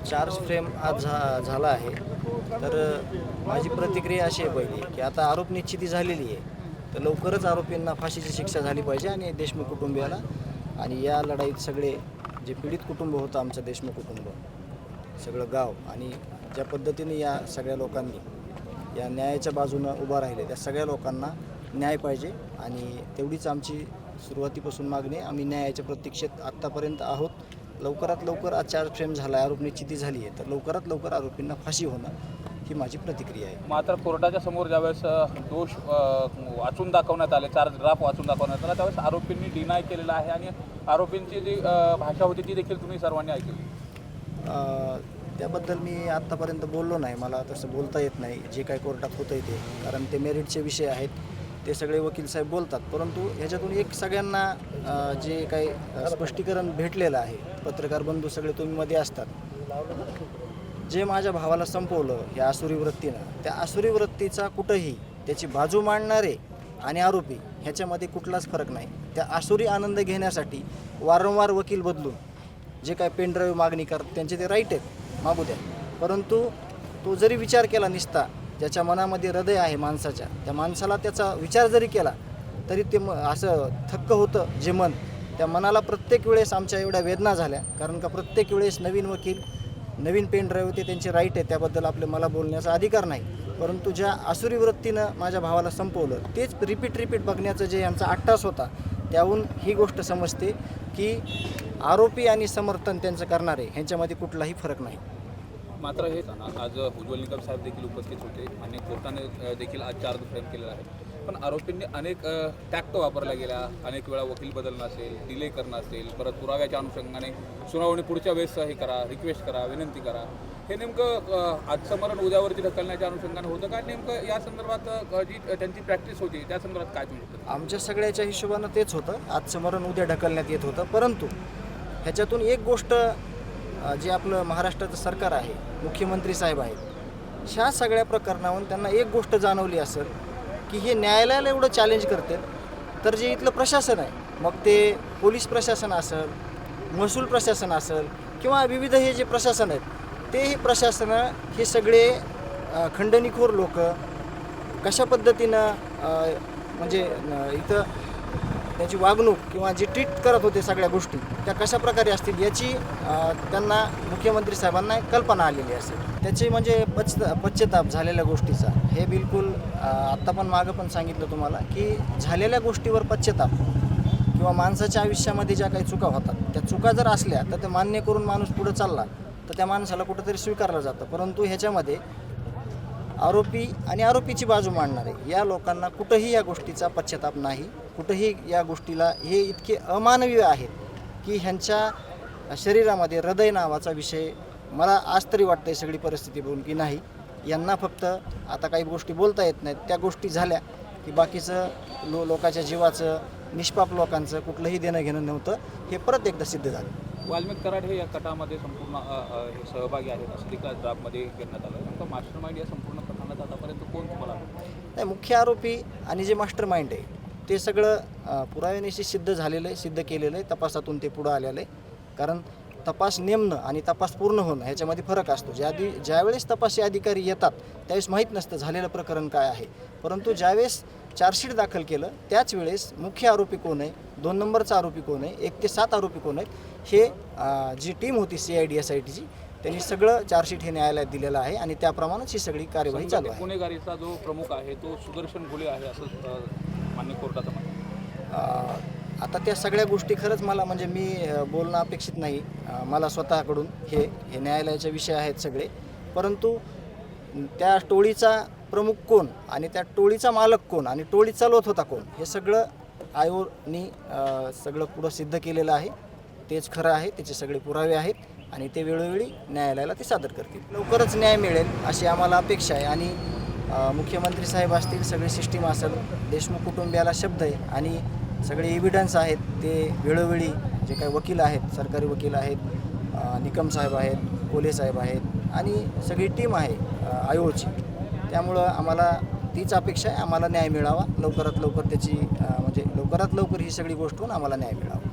Charge frame आज झाला आहे. तर माझी प्रतिक्रिया अशी आहे पहिली की आता आरोप निश्चिती झालेली आहे, तर लवकरच आरोपींना फाशीची शिक्षा झाली पाहिजे आणि देशमुख कुटुंबियाला आणि या लढाईत सगळे जे पीडित कुटुंब होतं आमचं देशमुख कुटुंब, सगळं गाव आणि ज्या पद्धतीने या सगळ्या लोकांनी या न्यायाच्या बाजूनं उभा राहिले त्या सगळ्या लोकांना न्याय पाहिजे आणि तेवढीच आमची सुरुवातीपासून मागणी. आम्ही न्यायाच्या प्रतीक्षेत आत्तापर्यंत आहोत. लवकरात लवकर आज चार्ज फ्रेम झाला आहे, आरोप निश्चिती झाली आहे, तर लवकरात लवकर आरोपींना फाशी होणं ही माझी प्रतिक्रिया आहे. मात्र कोर्टाच्या समोर ज्यावेळेस दोष वाचून दाखवण्यात आले, चार्ज ड्राफ्ट वाचून दाखवण्यात आला, त्यावेळेस आरोपींनी डिनाय केलेला आहे आणि आरोपींची जी भाषा होती ती देखील तुम्ही सर्वांनी ऐकली. त्याबद्दल मी आत्तापर्यंत बोललो नाही, मला तसं बोलता येत नाही. जे काही कोर्टात होतं आहे ते, कारण ते मेरिटचे विषय आहेत, ते सगळे वकील साहेब बोलतात. परंतु ह्याच्यातून एक सगळ्यांना जे काही स्पष्टीकरण भेटलेलं आहे, पत्रकार बंधू सगळे तुम्ही मध्ये असतात, जे माझ्या भावाला संपवलं या आसुरी वृत्तीनं, त्या आसुरी वृत्तीचा कुठंही त्याची बाजू मांडणारे आणि आरोपी ह्याच्यामध्ये कुठलाच फरक नाही. त्या आसुरी आनंद घेण्यासाठी वारंवार वकील बदलून जे काय पेन ड्राईव्ह मागणी करतात त्यांचे ते राईट आहेत, मागू द्या. परंतु तो जरी विचार केला निसता, ज्याच्या मनामध्ये हृदय आहे माणसाच्या, त्या माणसाला त्याचा विचार जरी केला तरी ते असं थक्क होतं जे मन. त्या मनाला प्रत्येक वेळेस आमच्या एवढ्या वेदना झाल्या, कारण का प्रत्येक वेळेस नवीन वकील नवीन पेन ड्राईव्ह ते त्यांचे राईट आहे, त्याबद्दल मला बोलण्याचा अधिकार नाही. परंतु ज्या आसुरी वृत्तीनं माझ्या भावाला संपवलं तेच रिपीट बघण्याचं जे यांचा अट्टास होता, त्याहून ही गोष्ट समजते की आरोपी आणि समर्थन त्यांचं करणारे ह्यांच्यामध्ये कुठलाही फरक नाही. मात्र हे आज उज्ज्वल निकम साहेब देखील उपस्थित होते आणि कोर्टाने देखील आज चार्ज फ्रेम केलेला आहे. पण आरोपींनी अनेक टॅक्ट वापरल्या गेल्या, अनेक वेळा वकील बदलणं असेल, डिले करणं असेल, परत पुराव्याच्या अनुषंगाने सुनावणी पुढच्या वेळेस हे करा, रिक्वेस्ट करा, विनंती करा. हे नेमकं आजचं मरण उद्यावरती ढकलण्याच्या अनुषंगाने होतं का, नेमकं या संदर्भात जी त्यांची प्रॅक्टिस होती त्या संदर्भात काय तुम्ही? आमच्या सगळ्याच्या हिशोबानं तेच होतं, आजचं मरण उद्या ढकलण्यात येत होतं. परंतु ह्याच्यातून एक गोष्ट, जे आपलं महाराष्ट्राचं सरकार आहे, मुख्यमंत्री साहेब आहेत, ह्या सगळ्या प्रकरणावरून त्यांना एक गोष्ट जाणवली असेल की हे न्यायालयाला एवढं चॅलेंज करते, तर जे इथलं प्रशासन आहे, मग ते पोलीस प्रशासन असेल, महसूल प्रशासन असेल किंवा विविध हे जे प्रशासन आहेत, ते हे प्रशासनं हे सगळे खंडणीखोर लोक कशा पद्धतीनं म्हणजे इथं त्याची वागणूक किंवा जे ट्रीट करत होते सगळ्या गोष्टी त्या कशा प्रकारे असतील याची त्यांना मुख्यमंत्री साहेबांना कल्पना आलेली असेल. त्याचे म्हणजे पश्चाताप झालेल्या गोष्टीचा, हे बिलकुल आत्ता पण मागं पण सांगितलं तुम्हाला की झालेल्या गोष्टीवर पश्चाताप किंवा माणसाच्या आयुष्यामध्ये ज्या काही चुका होतात त्या चुका जर असल्या तर ते मान्य करून माणूस पुढं चालला तर त्या माणसाला कुठंतरी स्वीकारलं जातं. परंतु ह्याच्यामध्ये आरोपी आणि आरोपीची बाजू मांडणारे या लोकांना कुठंही या गोष्टीचा पश्चाताप नाही, कुठंही या गोष्टीला हे इतके अमानवीय आहेत की ह्यांच्या शरीरामध्ये हृदय नावाचा विषय, मला आज तरी वाटतं सगळी परिस्थिती बघून की नाही, यांना फक्त आता काही गोष्टी बोलता येत नाहीत, त्या गोष्टी झाल्या की बाकीचं लोकांच्या जीवाचं, निष्पाप लोकांचं कुठलंही देणं घेणं नव्हतं, हे परत एकदा सिद्ध झालं. वाल्मिक कराड हे या कटामध्ये संपूर्ण सहभागी आहेत असं देखील ड्राफ्टमध्ये करण्यात आलं. नेमकं मास्टर माइंड या संपूर्ण प्रकरणात आतापर्यंत कोण तुम्हाला? नाही, मुख्य आरोपी आणि जे मास्टर माइंड आहे ते सगळं पुराव्यानिशी सिद्ध झालेलं आहे, सिद्ध केलेलं आहे, तपासातून ते पुढं आलेलं आहे. कारण तपास नेमणं आणि तपास पूर्ण होणं ह्याच्यामध्ये फरक असतो. ज्यावेळेस तपासी अधिकारी येतात त्यावेळेस माहीत नसतं झालेलं प्रकरण काय आहे, परंतु ज्यावेळेस चार्जशीट दाखल केलं त्याच वेळेस मुख्य आरोपी कोण आहे, 2 नंबरचा आरोपी कोण आहे, 1 ते 7 आरोपी कोण आहेत, हे जी टीम होती CID SITची त्यांनी सगळं चार्जशीट हे न्यायालयात दिलेलं आहे आणि त्याप्रमाणेच ही सगळी कार्यवाही चालू आहे. गुन्हेगारीचा जो प्रमुख आहे तो सुदर्शन घुले आहे असं मान्य कोर्टाचं म्हणणं. आता त्या सगळ्या गोष्टी खरंच मला म्हणजे मी बोलणं अपेक्षित नाही मला स्वतःकडून, हे न्यायालयाचे विषय आहेत सगळे. परंतु त्या टोळीचा प्रमुख कोण आणि त्या टोळीचा मालक कोण आणि टोळी चालवत होता कोण, हे सगळं आयोगाने सगळं पुढं सिद्ध केलेलं आहे. तेच खरं आहे, त्याचे सगळे पुरावे आहेत आणि ते वेळोवेळी न्यायालयाला ते सादर करतील. लवकरच न्याय मिळेल अशी आम्हाला अपेक्षा आहे आणि मुख्यमंत्री साहेब असतील, सगळी सिस्टीम असेल, देशमुख कुटुंबियाला शब्द आहे आणि सगळे एव्हिडन्स आहेत, ते वेळोवेळी जे काही वकील आहेत, सरकारी वकील आहेत, निकम साहेब आहेत, कोले साहेब आहेत आणि सगळी टीम आहे आयोगाची, त्यामुळं आम्हाला तीच अपेक्षा आहे, आम्हाला न्याय मिळावा लवकरात लवकर, त्याची म्हणजे लवकरात लवकर ही सगळी गोष्ट होऊन आम्हाला न्याय मिळावा.